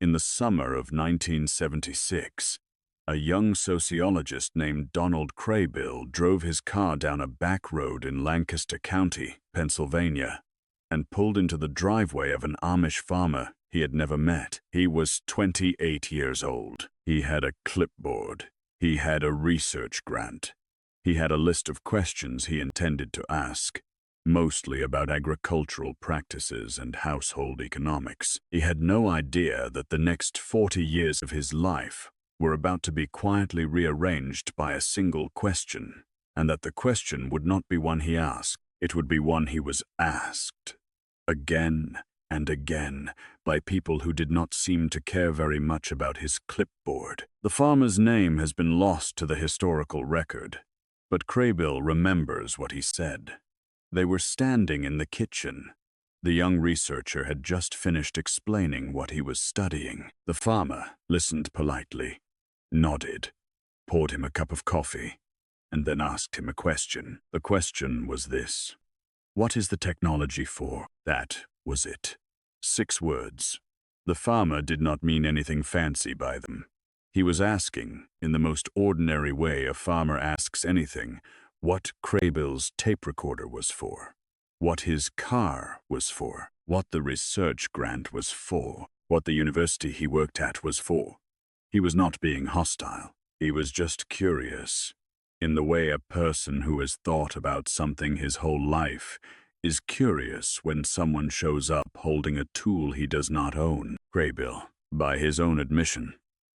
In the summer of 1976, a young sociologist named Donald Craybill drove his car down a back road in Lancaster County, Pennsylvania, and pulled into the driveway of an Amish farmer he had never met. He was 28 years old. He had a clipboard. He had a research grant. He had a list of questions he intended to ask, mostly about agricultural practices and household economics. He had no idea that the next 40 years of his life were about to be quietly rearranged by a single question, and that the question would not be one he asked, it would be one he was asked, again and again, by people who did not seem to care very much about his clipboard. The farmer's name has been lost to the historical record, but Craybill remembers what he said. They were standing in the kitchen. The young researcher had just finished explaining what he was studying. The farmer listened politely, nodded, poured him a cup of coffee, and then asked him a question. The question was this: "What is the technology for?" That was it. 6 words. The farmer did not mean anything fancy by them. He was asking, in the most ordinary way a farmer asks anything, what Craybill's tape recorder was for, what his car was for, what the research grant was for, what the university he worked at was for. He was not being hostile. He was just curious, in the way a person who has thought about something his whole life is curious when someone shows up holding a tool he does not own. Craybill, by his own admission,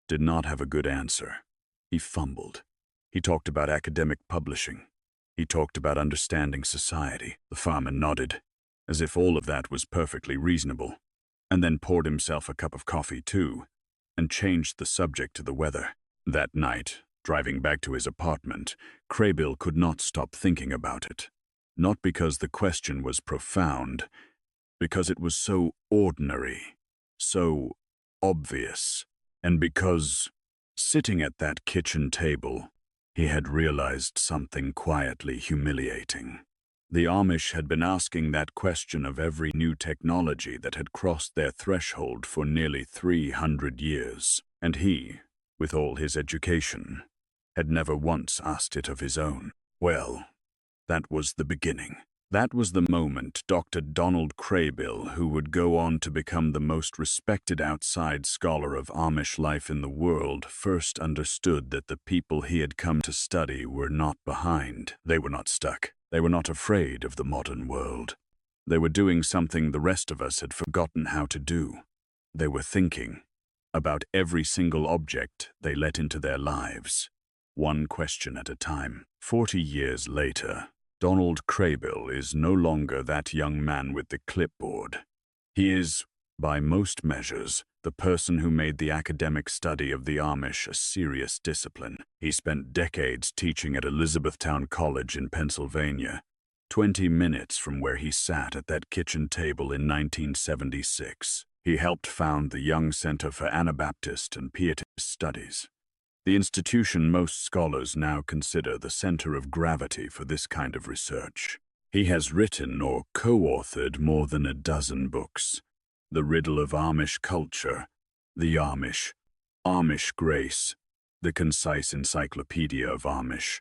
did not have a good answer. He fumbled. He talked about academic publishing. He talked about understanding society. The farmer nodded, as if all of that was perfectly reasonable, and then poured himself a cup of coffee too, and changed the subject to the weather. That night, driving back to his apartment, Craybill could not stop thinking about it. Not because the question was profound, because it was so ordinary, so obvious, and because, sitting at that kitchen table, he had realized something quietly humiliating. The Amish had been asking that question of every new technology that had crossed their threshold for nearly 300 years, and he, with all his education, had never once asked it of his own. Well, that was the beginning. That was the moment Dr. Donald Craybill, who would go on to become the most respected outside scholar of Amish life in the world, first understood that the people he had come to study were not behind. They were not stuck. They were not afraid of the modern world. They were doing something the rest of us had forgotten how to do. They were thinking about every single object they let into their lives, one question at a time. 40 years later, Donald Craybill is no longer that young man with the clipboard. He is, by most measures, the person who made the academic study of the Amish a serious discipline. He spent decades teaching at Elizabethtown College in Pennsylvania, 20 minutes from where he sat at that kitchen table in 1976. He helped found the Young Center for Anabaptist and Pietist Studies, the institution most scholars now consider the center of gravity for this kind of research. He has written or co-authored more than a dozen books: The Riddle of Amish Culture, The Amish, Amish Grace, The Concise Encyclopedia of Amish,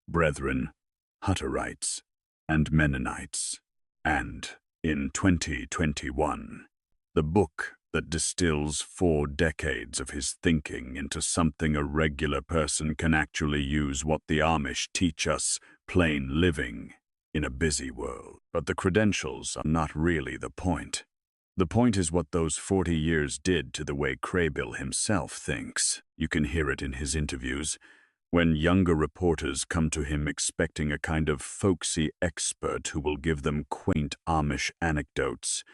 Brethren, Hutterites, and Mennonites, and, in 2021, the book that distills 4 decades of his thinking into something a regular person can actually use, what the Amish teach us, plain living in a busy world. But the credentials are not really the point. The point is what those 40 years did to the way Craybill himself thinks. You can hear it in his interviews. When younger reporters come to him expecting a kind of folksy expert who will give them quaint Amish anecdotes,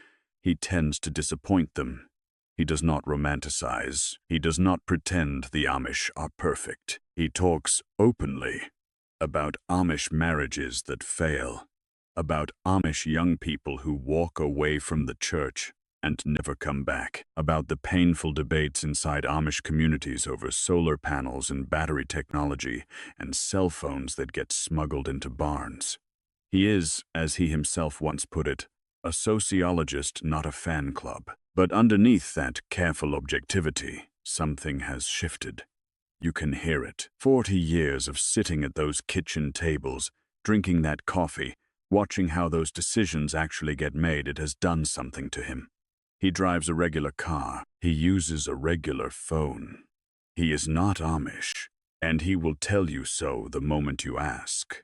he tends to disappoint them. He does not romanticize. He does not pretend the Amish are perfect. He talks openly about Amish marriages that fail, about Amish young people who walk away from the church and never come back, about the painful debates inside Amish communities over solar panels and battery technology and cell phones that get smuggled into barns. He is, as he himself once put it, a sociologist, not a fan club. But underneath that careful objectivity, something has shifted. You can hear it. 40 years of sitting at those kitchen tables, drinking that coffee, watching how those decisions actually get made, it has done something to him. He drives a regular car. He uses a regular phone. He is not Amish, and he will tell you so the moment you ask.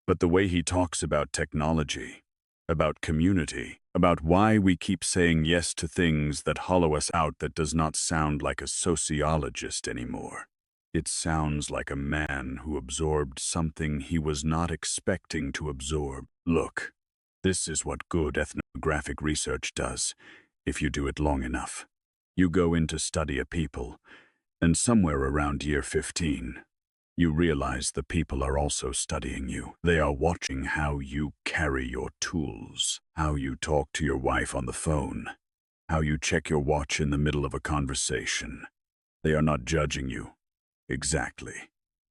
But the way he talks about technology, about community, about why we keep saying yes to things that hollow us out, that does not sound like a sociologist anymore. It sounds like a man who absorbed something he was not expecting to absorb. Look, this is what good ethnographic research does, if you do it long enough. You go in to study a people, and somewhere around year 15, you realize the people are also studying you. They are watching how you carry your tools, how you talk to your wife on the phone, how you check your watch in the middle of a conversation. They are not judging you. Exactly.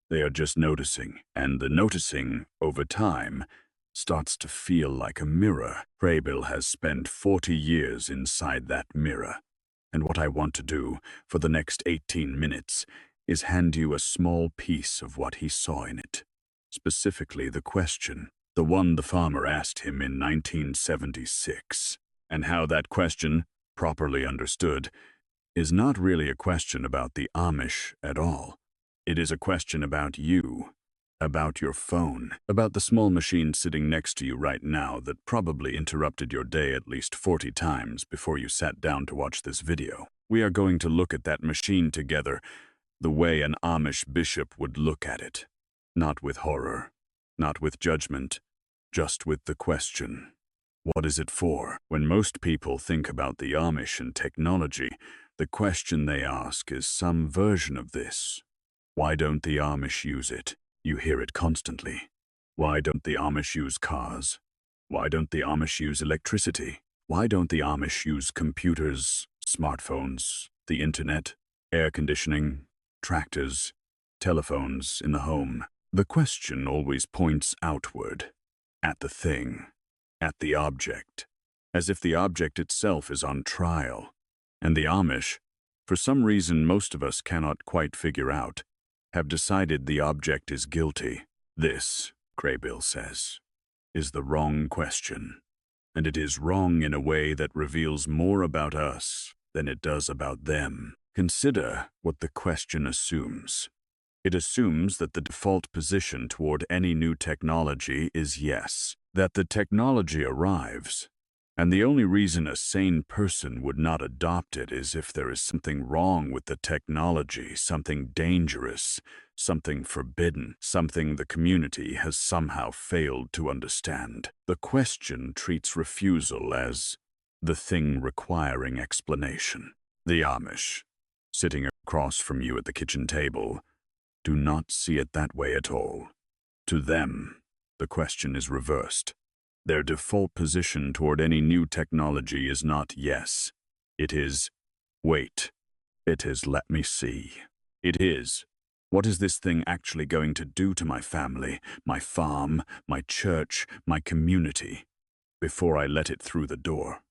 They are just noticing, and the noticing, over time, starts to feel like a mirror. Craybill has spent 40 years inside that mirror. And what I want to do for the next 18 minutes is hand you a small piece of what he saw in it. Specifically the question, the one the farmer asked him in 1976. And how that question, properly understood, is not really a question about the Amish at all. It is a question about you, about your phone, about the small machine sitting next to you right now that probably interrupted your day at least 40 times before you sat down to watch this video. We are going to look at that machine together the way an Amish bishop would look at it. Not with horror, not with judgment, just with the question. What is it for? When most people think about the Amish and technology, the question they ask is some version of this. Why don't the Amish use it? You hear it constantly. Why don't the Amish use cars? Why don't the Amish use electricity? Why don't the Amish use computers, smartphones, the internet, air conditioning, tractors, telephones in the home? The question always points outward, at the thing, at the object, as if the object itself is on trial. And the Amish, for some reason most of us cannot quite figure out, have decided the object is guilty. This, Craybill says, is the wrong question. And it is wrong in a way that reveals more about us than it does about them. Consider what the question assumes. It assumes that the default position toward any new technology is yes, that the technology arrives, and the only reason a sane person would not adopt it is if there is something wrong with the technology, something dangerous, something forbidden, something the community has somehow failed to understand. The question treats refusal as the thing requiring explanation. The Amish, sitting across from you at the kitchen table, do not see it that way at all. To them, the question is reversed. Their default position toward any new technology is not yes. It is, wait. It is, let me see. It is, what is this thing actually going to do to my family, my farm, my church, my community, before I let it through the door?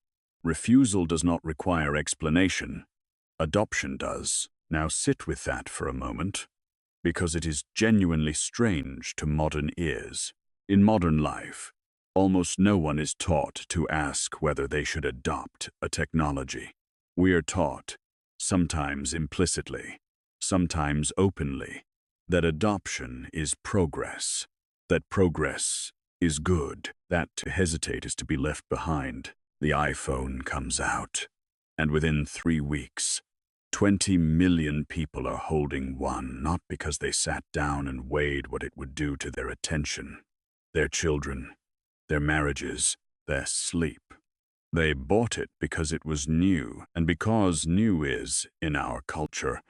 Refusal does not require explanation. Adoption does. Now sit with that for a moment, because it is genuinely strange to modern ears. In modern life, almost no one is taught to ask whether they should adopt a technology. We are taught, sometimes implicitly, sometimes openly, that adoption is progress, that progress is good, that to hesitate is to be left behind. The iPhone comes out, and within 3 weeks, 20 million people are holding one, not because they sat down and weighed what it would do to their attention, their children, their marriages, their sleep. They bought it because it was new, and because new is, in our culture,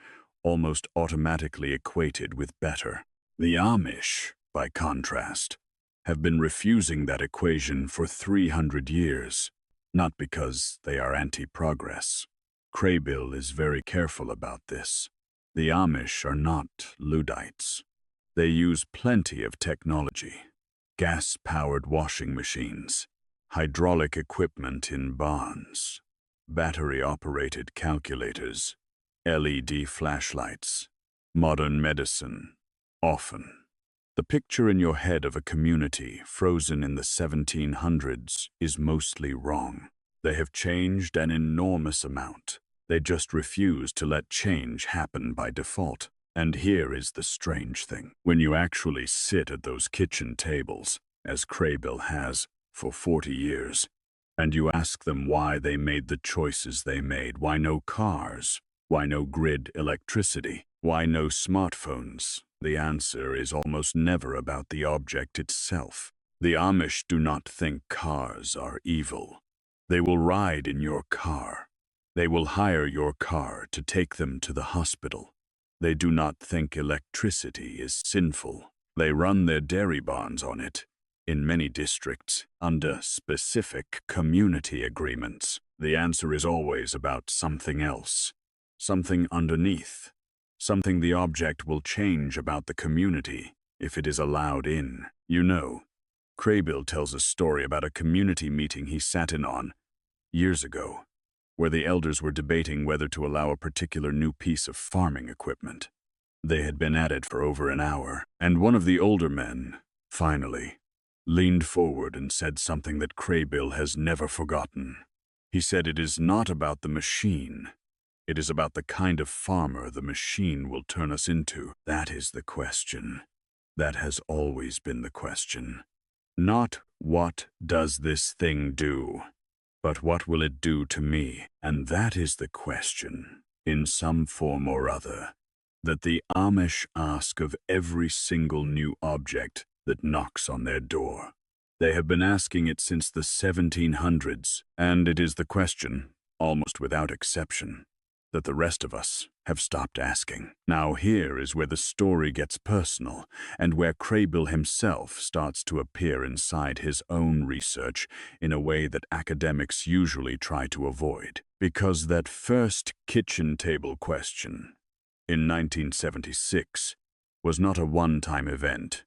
almost automatically equated with better. The Amish, by contrast, have been refusing that equation for 300 years, not because they are anti-progress. Craybill is very careful about this. The Amish are not Luddites. They use plenty of technology. Gas-powered washing machines, hydraulic equipment in barns, battery-operated calculators, LED flashlights, modern medicine, often. The picture in your head of a community frozen in the 1700s is mostly wrong. They have changed an enormous amount. They just refuse to let change happen by default. And here is the strange thing. When you actually sit at those kitchen tables, as Craybill has for 40 years, and you ask them why they made the choices they made, why no cars, why no grid electricity, why no smartphones, the answer is almost never about the object itself. The Amish do not think cars are evil. They will ride in your car. They will hire your car to take them to the hospital. They do not think electricity is sinful. They run their dairy barns on it, in many districts, under specific community agreements. The answer is always about something else, something underneath, something the object will change about the community if it is allowed in. You know, Craybill tells a story about a community meeting he sat in on years ago, where the elders were debating whether to allow a particular new piece of farming equipment. They had been at it for over an hour, and one of the older men, finally, leaned forward and said something that Craybill has never forgotten. He said, "It is not about the machine. It is about the kind of farmer the machine will turn us into. That is the question. That has always been the question. Not what does this thing do, but what will it do to me? And that is the question, in some form or other, that the Amish ask of every single new object that knocks on their door. They have been asking it since the 1700s, and it is the question, almost without exception, that the rest of us have stopped asking. Now here is where the story gets personal, and where Craybill himself starts to appear inside his own research in a way that academics usually try to avoid. Because that first kitchen table question, in 1976, was not a one-time event.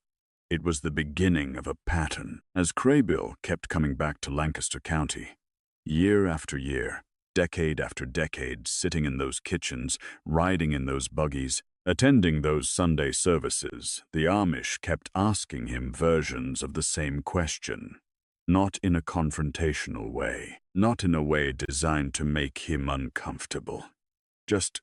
It was the beginning of a pattern. As Craybill kept coming back to Lancaster County, year after year, decade after decade, sitting in those kitchens, riding in those buggies, attending those Sunday services, the Amish kept asking him versions of the same question. Not in a confrontational way, not in a way designed to make him uncomfortable. Just,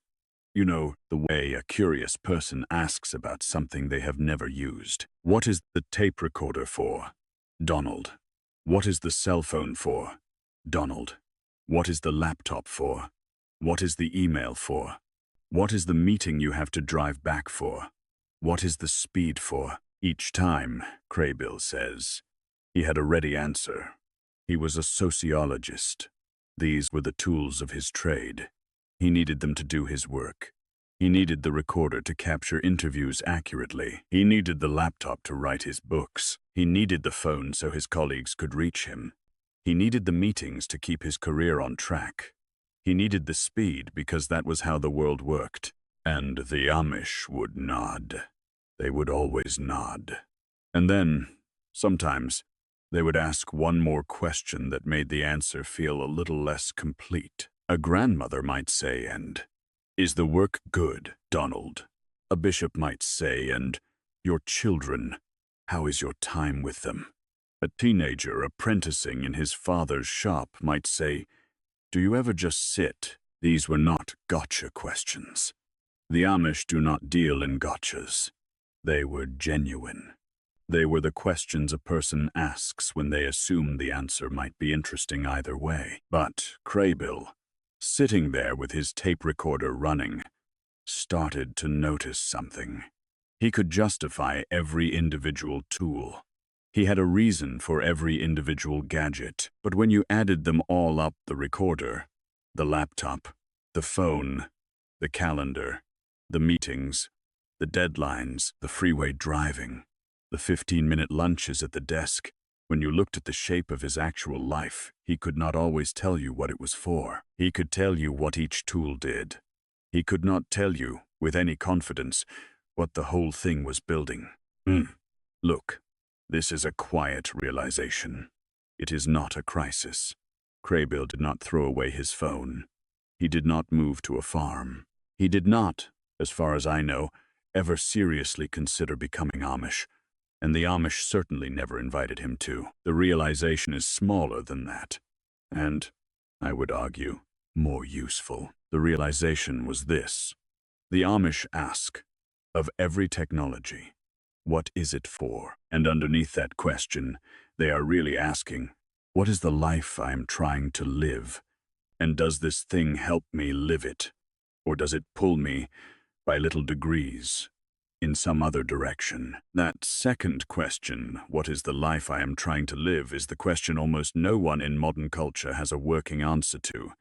the way a curious person asks about something they have never used. What is the tape recorder for? Donald. What is the cell phone for? Donald. What is the laptop for? What is the email for? What is the meeting you have to drive back for? What is the speed for? Each time, Craybill says, he had a ready answer. He was a sociologist. These were the tools of his trade. He needed them to do his work. He needed the recorder to capture interviews accurately. He needed the laptop to write his books. He needed the phone so his colleagues could reach him. He needed the meetings to keep his career on track. He needed the speed because that was how the world worked. And the Amish would nod. They would always nod. And then, sometimes, they would ask one more question that made the answer feel a little less complete. A grandmother might say, and, "Is the work good, Donald?" A bishop might say, and, "Your children, how is your time with them?" A teenager apprenticing in his father's shop might say, "Do you ever just sit?" These were not gotcha questions. The Amish do not deal in gotchas. They were genuine. They were the questions a person asks when they assume the answer might be interesting either way. But Craybill, sitting there with his tape recorder running, started to notice something. He could justify every individual tool. He had a reason for every individual gadget, but when you added them all up, the recorder, the laptop, the phone, the calendar, the meetings, the deadlines, the freeway driving, the 15-minute lunches at the desk, when you looked at the shape of his actual life, he could not always tell you what it was for. He could tell you what each tool did. He could not tell you, with any confidence, what the whole thing was building. Look, this is a quiet realization. It is not a crisis. Craybill did not throw away his phone. He did not move to a farm. He did not, as far as I know, ever seriously consider becoming Amish, and the Amish certainly never invited him to. The realization is smaller than that, and, I would argue, more useful. The realization was this. The Amish ask, of every technology, what is it for? And underneath that question, they are really asking, what is the life I am trying to live? And does this thing help me live it? Or does it pull me, by little degrees, in some other direction? That second question, what is the life I am trying to live, is the question almost no one in modern culture has a working answer to.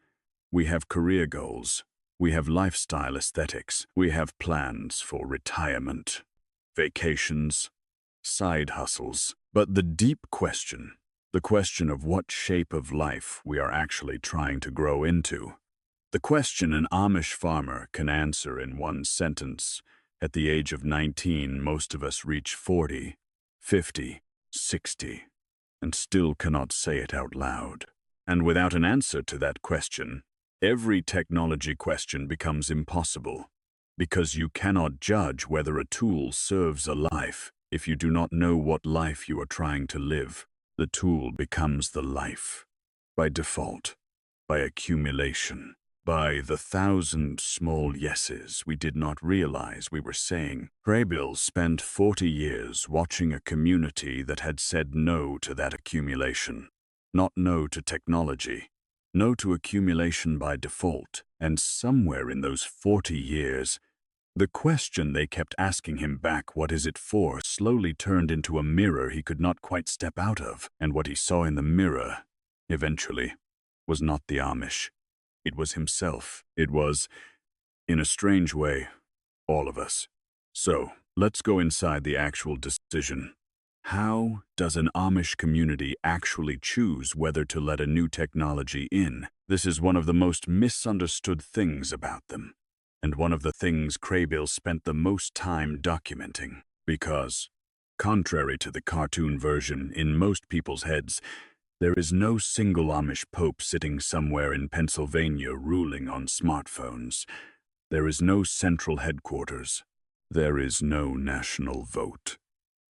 We have career goals. We have lifestyle aesthetics. We have plans for retirement, vacations, side hustles. But the deep question, the question of what shape of life we are actually trying to grow into, the question an Amish farmer can answer in one sentence. At the age of 19, most of us reach 40, 50, 60, and still cannot say it out loud. And without an answer to that question, every technology question becomes impossible, because you cannot judge whether a tool serves a life if you do not know what life you are trying to live. The tool becomes the life, by default, by accumulation, by the 1,000 small yeses we did not realize we were saying. Craybill spent 40 years watching a community that had said no to that accumulation. Not no to technology, no to accumulation by default. And somewhere in those 40 years, the question they kept asking him back, what is it for, slowly turned into a mirror he could not quite step out of. And what he saw in the mirror, eventually, was not the Amish. It was himself. It was, in a strange way, all of us. So, let's go inside the actual decision. How does an Amish community actually choose whether to let a new technology in? This is one of the most misunderstood things about them, and one of the things Craybill spent the most time documenting. Because, contrary to the cartoon version in most people's heads, there is no single Amish pope sitting somewhere in Pennsylvania ruling on smartphones. There is no central headquarters. There is no national vote.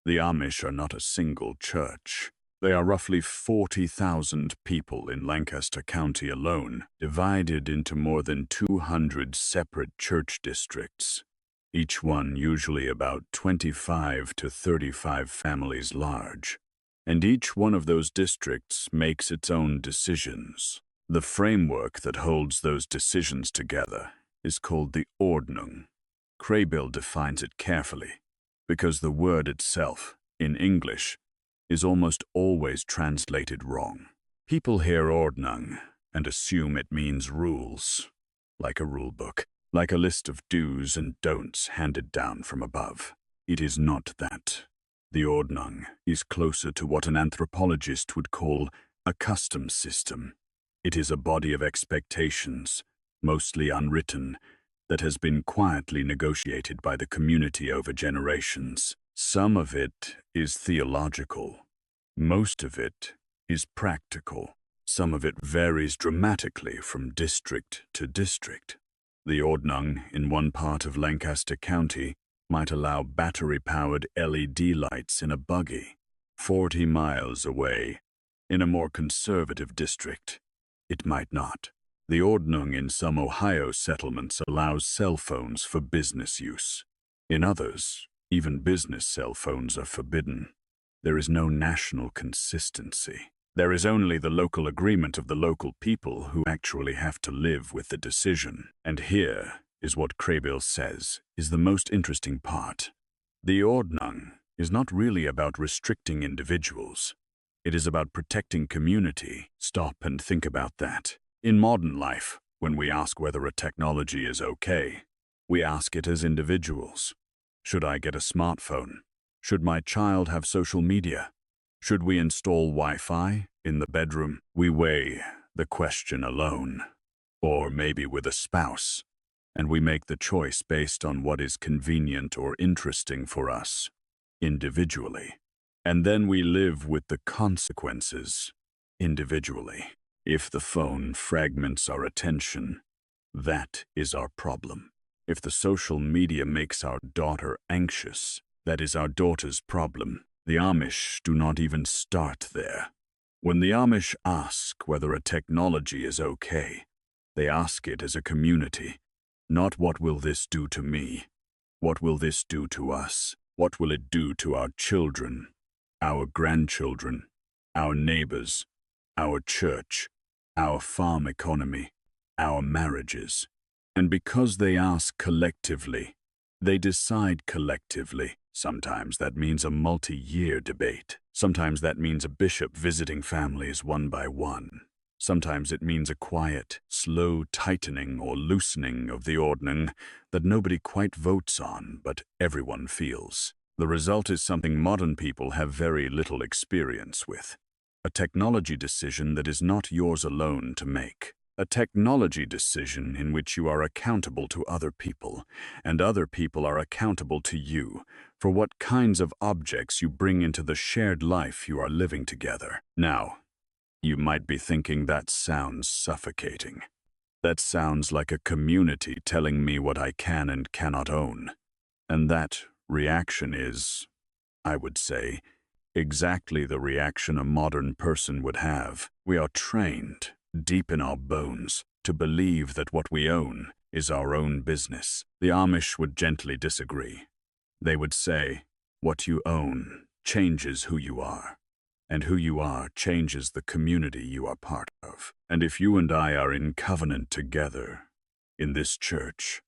The Amish are not a single church. They are roughly 40,000 people in Lancaster County alone, divided into more than 200 separate church districts, each one usually about 25 to 35 families large. And each one of those districts makes its own decisions. The framework that holds those decisions together is called the Ordnung. Craybill defines it carefully, because the word itself, in English, is almost always translated wrong. People hear Ordnung and assume it means rules, like a rule book, like a list of do's and don'ts handed down from above. It is not that. The Ordnung is closer to what an anthropologist would call a custom system. It is a body of expectations, mostly unwritten, that has been quietly negotiated by the community over generations. Some of it is theological. Most of it is practical. Some of it varies dramatically from district to district. The Ordnung in one part of Lancaster County might allow battery-powered LED lights in a buggy. 40 miles away, in a more conservative district, it might not. The Ordnung in some Ohio settlements allows cell phones for business use. In others, even business cell phones are forbidden. There is no national consistency. There is only the local agreement of the local people who actually have to live with the decision. And here is what Craybill says is the most interesting part. The Ordnung is not really about restricting individuals. It is about protecting community. Stop and think about that. In modern life, when we ask whether a technology is okay, we ask it as individuals. Should I get a smartphone? Should my child have social media? Should we install Wi-Fi in the bedroom? We weigh the question alone, or maybe with a spouse, and we make the choice based on what is convenient or interesting for us, individually. And then we live with the consequences, individually. If the phone fragments our attention, that is our problem. If the social media makes our daughter anxious, that is our daughter's problem. The Amish do not even start there. When the Amish ask whether a technology is okay, they ask it as a community, not what will this do to me? What will this do to us? What will it do to our children, our grandchildren, our neighbors, our church, our farm economy, our marriages? And because they ask collectively, they decide collectively. Sometimes that means a multi-year debate. Sometimes that means a bishop visiting families one by one. Sometimes it means a quiet, slow tightening or loosening of the ordning that nobody quite votes on, but everyone feels. The result is something modern people have very little experience with. A technology decision that is not yours alone to make. A technology decision in which you are accountable to other people, and other people are accountable to you for what kinds of objects you bring into the shared life you are living together. Now, you might be thinking that sounds suffocating. That sounds like a community telling me what I can and cannot own. And that reaction is, I would say, exactly the reaction a modern person would have. We are trained, deep in our bones, to believe that what we own is our own business. The Amish would gently disagree. They would say, what you own changes who you are, and who you are changes the community you are part of. And if you and I are in covenant together, in this church,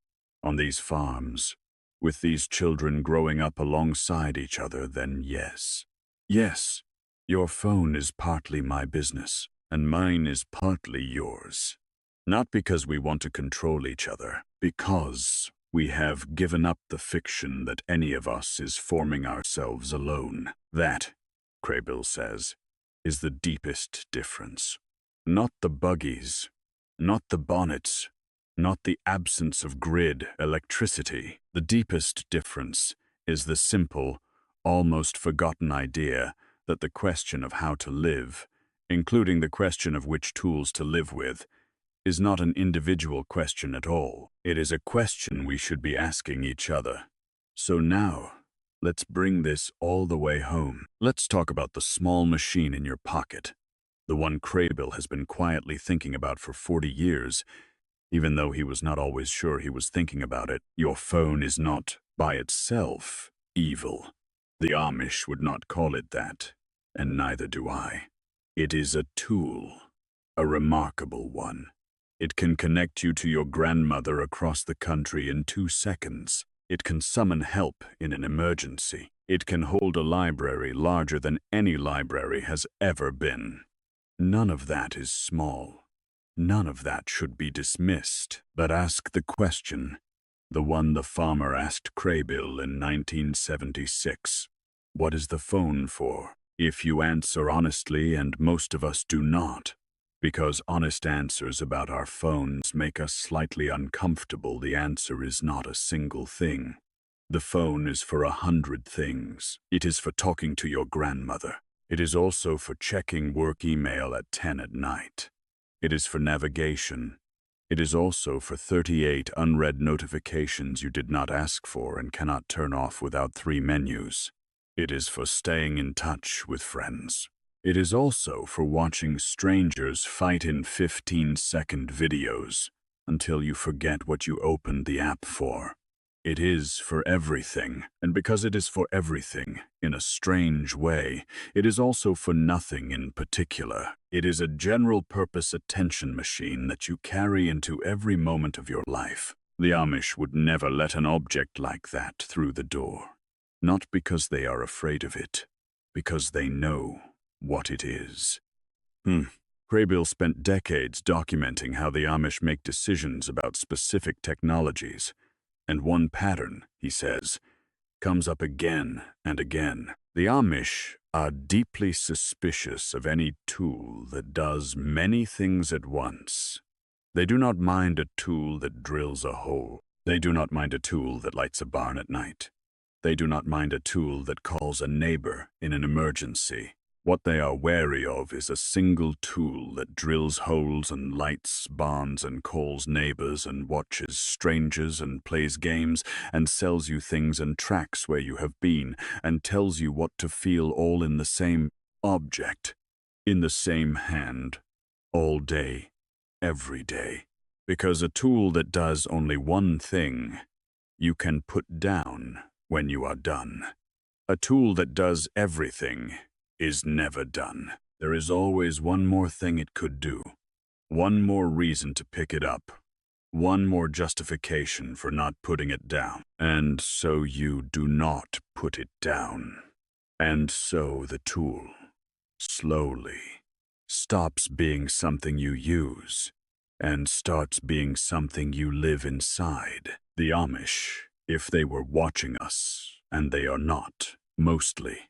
on these farms, with these children growing up alongside each other, then yes. Yes, your phone is partly my business, and mine is partly yours. Not because we want to control each other, because we have given up the fiction that any of us is forming ourselves alone. That, Craybill says, is the deepest difference. Not the buggies, not the bonnets, not the absence of grid electricity. The deepest difference is the simple, almost forgotten idea that the question of how to live, including the question of which tools to live with, is not an individual question at all. It is a question we should be asking each other. So now, let's bring this all the way home. Let's talk about the small machine in your pocket, the one Craybill has been quietly thinking about for 40 years, even though he was not always sure he was thinking about it. Your phone is not, by itself, evil. The Amish would not call it that, and neither do I. It is a tool, a remarkable one. It can connect you to your grandmother across the country in 2 seconds. It can summon help in an emergency. It can hold a library larger than any library has ever been. None of that is small. None of that should be dismissed. But ask the question, the one the farmer asked Craybill in 1976. What is the phone for? If you answer honestly, and most of us do not, because honest answers about our phones make us slightly uncomfortable, the answer is not a single thing. The phone is for 100 things. It is for talking to your grandmother. It is also for checking work email at 10 at night. It is for navigation. It is also for 38 unread notifications you did not ask for and cannot turn off without 3 menus. It is for staying in touch with friends. It is also for watching strangers fight in 15-second videos until you forget what you opened the app for. It is for everything, and because it is for everything, in a strange way, it is also for nothing in particular. It is a general-purpose attention machine that you carry into every moment of your life. The Amish would never let an object like that through the door. Not because they are afraid of it, because they know what it is. Craybill spent decades documenting how the Amish make decisions about specific technologies. And one pattern, he says, comes up again and again. The Amish are deeply suspicious of any tool that does many things at once. They do not mind a tool that drills a hole. They do not mind a tool that lights a barn at night. They do not mind a tool that calls a neighbor in an emergency. What they are wary of is a single tool that drills holes and lights barns and calls neighbors and watches strangers and plays games and sells you things and tracks where you have been and tells you what to feel, all in the same object, in the same hand, all day, every day. Because a tool that does only one thing, you can put down when you are done. A tool that does everything is never done. There is always one more thing it could do, one more reason to pick it up, one more justification for not putting it down. And so you do not put it down. And so the tool, slowly, stops being something you use and starts being something you live inside. The Amish, if they were watching us, and they are not, mostly,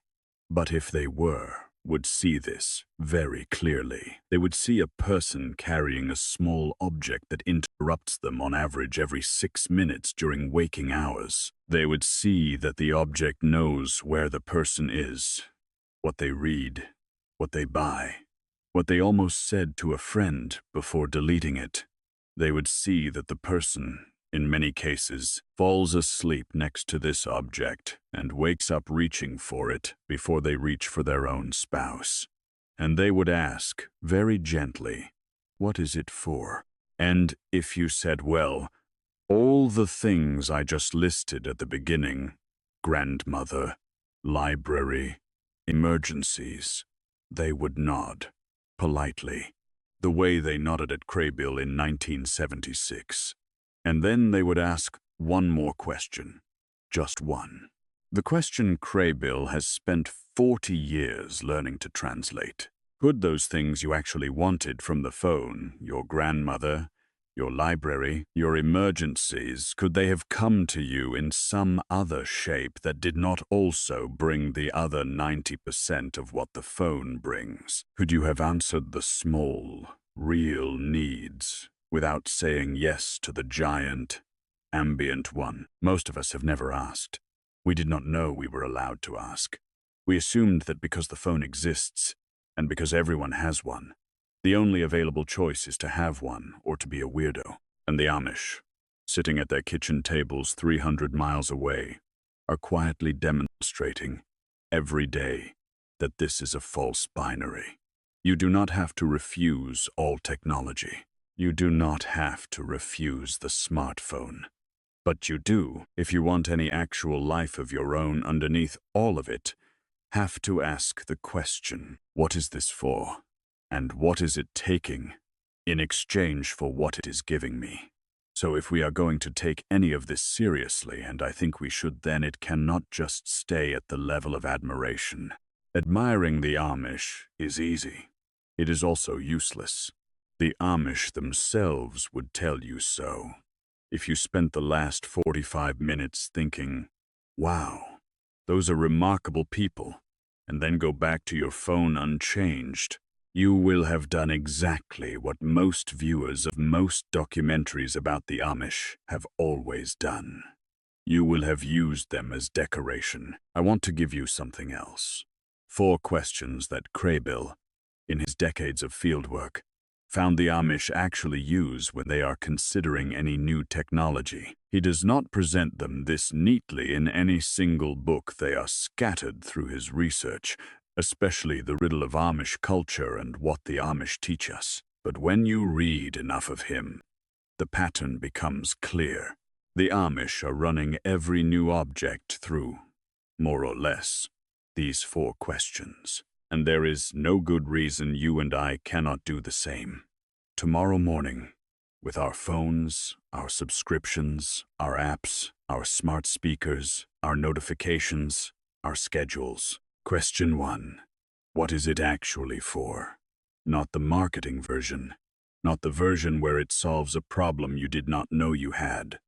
but if they were, would see this very clearly. They would see a person carrying a small object that interrupts them on average every 6 minutes during waking hours. They would see that the object knows where the person is, what they read, what they buy, what they almost said to a friend before deleting it. They would see that the person, in many cases, falls asleep next to this object and wakes up reaching for it before they reach for their own spouse. And they would ask, very gently, "What is it for?" And if you said, "Well, all the things I just listed at the beginning, grandmother, library, emergencies," they would nod, politely, the way they nodded at Craybill in 1976. And then they would ask one more question, just one. The question Craybill has spent 40 years learning to translate. Could those things you actually wanted from the phone, your grandmother, your library, your emergencies, could they have come to you in some other shape that did not also bring the other 90% of what the phone brings? Could you have answered the small, real needs without saying yes to the giant, ambient one? Most of us have never asked. We did not know we were allowed to ask. We assumed that because the phone exists, and because everyone has one, the only available choice is to have one or to be a weirdo. And the Amish, sitting at their kitchen tables 300 miles away, are quietly demonstrating every day that this is a false binary. You do not have to refuse all technology. You do not have to refuse the smartphone. But you do, if you want any actual life of your own underneath all of it, have to ask the question, what is this for? And what is it taking in exchange for what it is giving me? So if we are going to take any of this seriously, and I think we should, then it cannot just stay at the level of admiration. Admiring the Amish is easy. It is also useless. The Amish themselves would tell you so. If you spent the last 45 minutes thinking, "Wow, those are remarkable people," and then go back to your phone unchanged, you will have done exactly what most viewers of most documentaries about the Amish have always done. You will have used them as decoration. I want to give you something else. 4 questions that Craybill, in his decades of fieldwork, found the Amish actually use when they are considering any new technology. He does not present them this neatly in any single book. They are scattered through his research, especially the riddle of Amish culture and what the Amish teach us. But when you read enough of him, the pattern becomes clear. The Amish are running every new object through, more or less, these 4 questions. And there is no good reason you and I cannot do the same. Tomorrow morning, with our phones, our subscriptions, our apps, our smart speakers, our notifications, our schedules. Question 1. What is it actually for? Not the marketing version. Not the version where it solves a problem you did not know you had.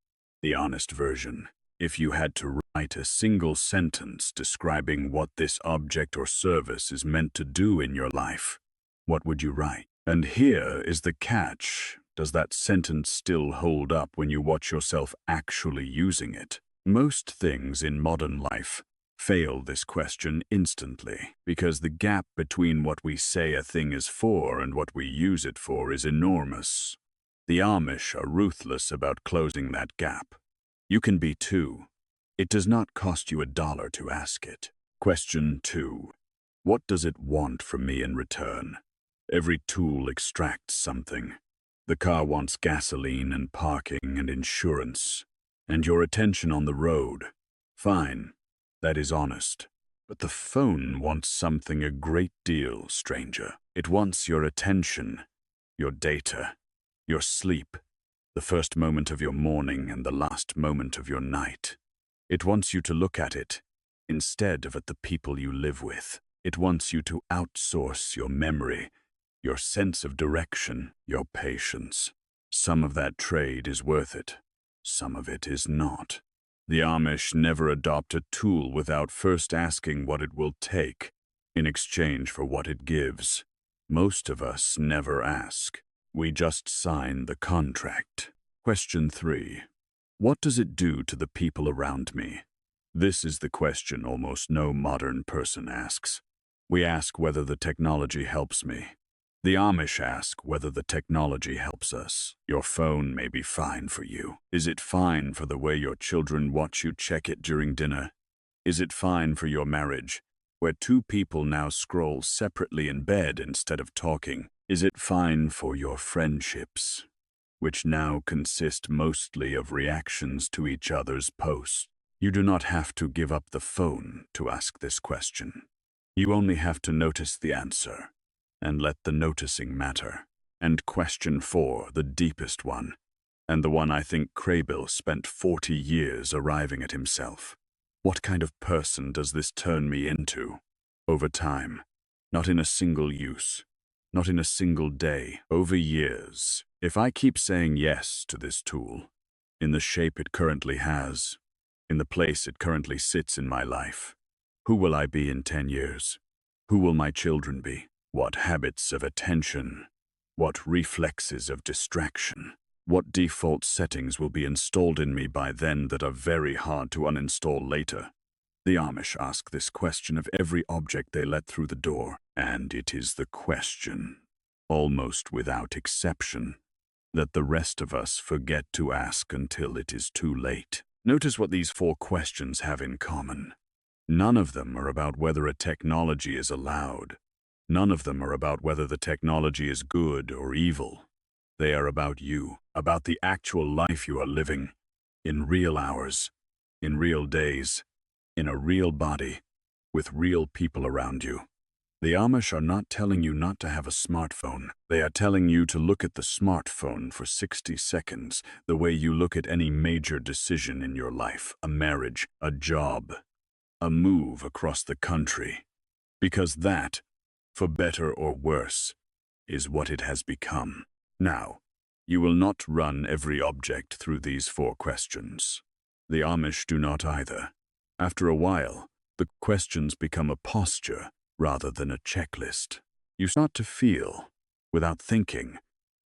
The honest version. If you had to write a single sentence describing what this object or service is meant to do in your life, what would you write? And here is the catch. Does that sentence still hold up when you watch yourself actually using it? Most things in modern life Fail this question instantly, because the gap between what we say a thing is for and what we use it for is enormous. The Amish are ruthless about closing that gap. You can be too. It does not cost you $1 to ask it. Question 2. What does it want from me in return? Every tool extracts something. The car wants gasoline and parking and insurance, and your attention on the road. Fine, that is honest. But the phone wants something a great deal, stranger. It wants your attention, your data, your sleep, the first moment of your morning and the last moment of your night. It wants you to look at it instead of at the people you live with. It wants you to outsource your memory, your sense of direction, your patience. Some of that trade is worth it. Some of it is not. The Amish never adopt a tool without first asking what it will take in exchange for what it gives. Most of us never ask. We just sign the contract. Question 3. What does it do to the people around me? This is the question almost no modern person asks. We ask whether the technology helps me. The Amish ask whether the technology helps us. Your phone may be fine for you. Is it fine for the way your children watch you check it during dinner? Is it fine for your marriage, where two people now scroll separately in bed instead of talking? Is it fine for your friendships, which now consist mostly of reactions to each other's posts? You do not have to give up the phone to ask this question. You only have to notice the answer, and let the noticing matter. And question 4, the deepest one, and the one I think Craybill spent 40 years arriving at himself. What kind of person does this turn me into? Over time, not in a single use, not in a single day, over years. If I keep saying yes to this tool, in the shape it currently has, in the place it currently sits in my life, who will I be in 10 years? Who will my children be? What habits of attention? What reflexes of distraction? What default settings will be installed in me by then that are very hard to uninstall later? The Amish ask this question of every object they let through the door, and it is the question, almost without exception, that the rest of us forget to ask until it is too late. Notice what these 4 questions have in common. None of them are about whether a technology is allowed. None of them are about whether the technology is good or evil. They are about you, about the actual life you are living, in real hours, in real days, in a real body, with real people around you. The Amish are not telling you not to have a smartphone. They are telling you to look at the smartphone for 60 seconds, the way you look at any major decision in your life, a marriage, a job, a move across the country. Because that, for better or worse, is what it has become. Now, you will not run every object through these 4 questions. The Amish do not either. After a while, the questions become a posture rather than a checklist. You start to feel, without thinking,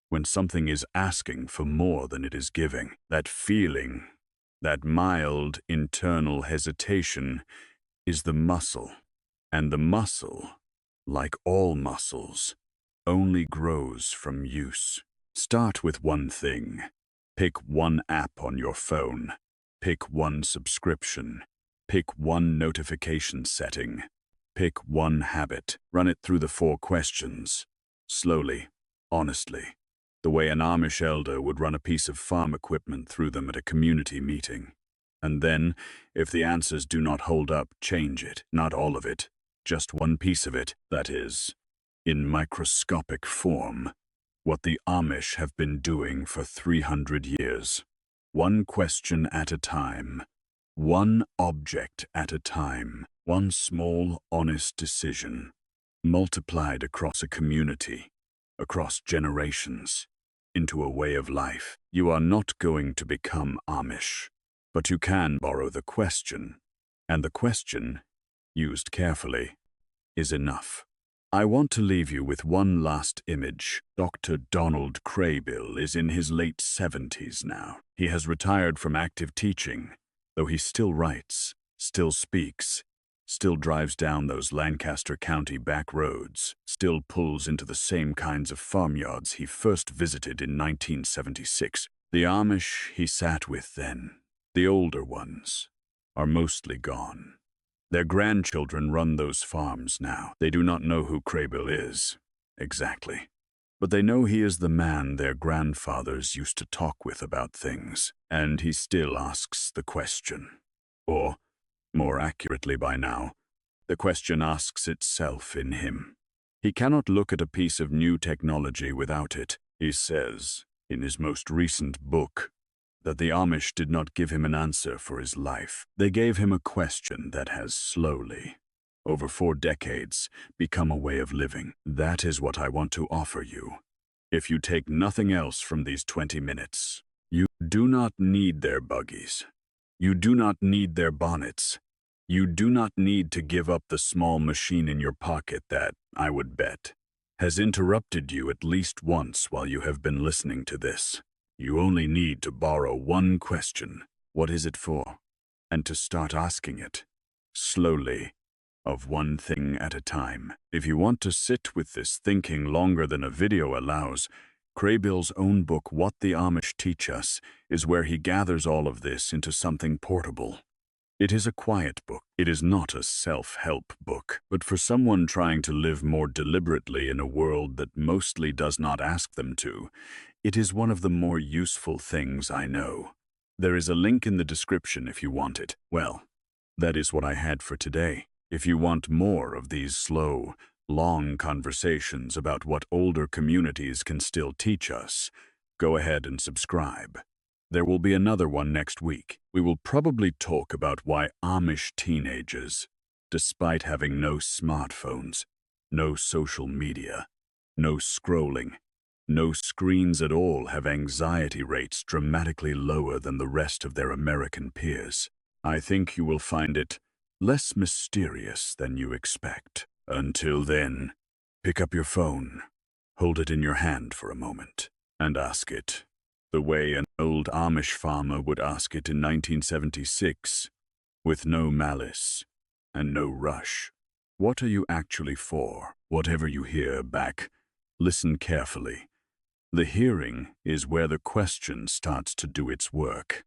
when something is asking for more than it is giving. That feeling, that mild internal hesitation, is the muscle. And the muscle, like all muscles, only grows from use. Start with one thing. Pick one app on your phone. Pick one subscription. Pick one notification setting. Pick one habit. Run it through the 4 questions. Slowly, honestly, the way an Amish elder would run a piece of farm equipment through them at a community meeting. And then, if the answers do not hold up, change it. Not all of it, just one piece of it, that is, in microscopic form, what the Amish have been doing for 300 years. One question at a time. One object at a time. One small, honest decision, multiplied across a community, across generations, into a way of life. You are not going to become Amish, but you can borrow the question, and the question, used carefully, is enough. I want to leave you with one last image. Dr. Donald Craybill is in his late 70s now. He has retired from active teaching, though he still writes, still speaks, still drives down those Lancaster County back roads, still pulls into the same kinds of farmyards he first visited in 1976. The Amish he sat with then, the older ones, are mostly gone. Their grandchildren run those farms now. They do not know who Craybill is, exactly. But they know he is the man their grandfathers used to talk with about things, and he still asks the question. Or, more accurately by now, the question asks itself in him. He cannot look at a piece of new technology without it. He says, in his most recent book, that the Amish did not give him an answer for his life. They gave him a question that has slowly, over 4 decades, become a way of living. That is what I want to offer you. If you take nothing else from these 20 minutes, you do not need their buggies. You do not need their bonnets. You do not need to give up the small machine in your pocket that, I would bet, has interrupted you at least once while you have been listening to this. You only need to borrow one question. What is it for? And to start asking it, slowly, of one thing at a time. If you want to sit with this thinking longer than a video allows, Craybill's own book, What the Amish Teach Us, is where he gathers all of this into something portable. It is a quiet book. It is not a self-help book, but for someone trying to live more deliberately in a world that mostly does not ask them to, it is one of the more useful things I know. There is a link in the description if you want it. Well, that is what I had for today. If you want more of these slow, long conversations about what older communities can still teach us, go ahead and subscribe. There will be another one next week. We will probably talk about why Amish teenagers, despite having no smartphones, no social media, no scrolling, no screens at all, have anxiety rates dramatically lower than the rest of their American peers. I think you will find it less mysterious than you expect. Until then, pick up your phone, hold it in your hand for a moment, and ask it the way an old Amish farmer would ask it in 1976, with no malice and no rush. What are you actually for? Whatever you hear back, listen carefully. The hearing is where the question starts to do its work.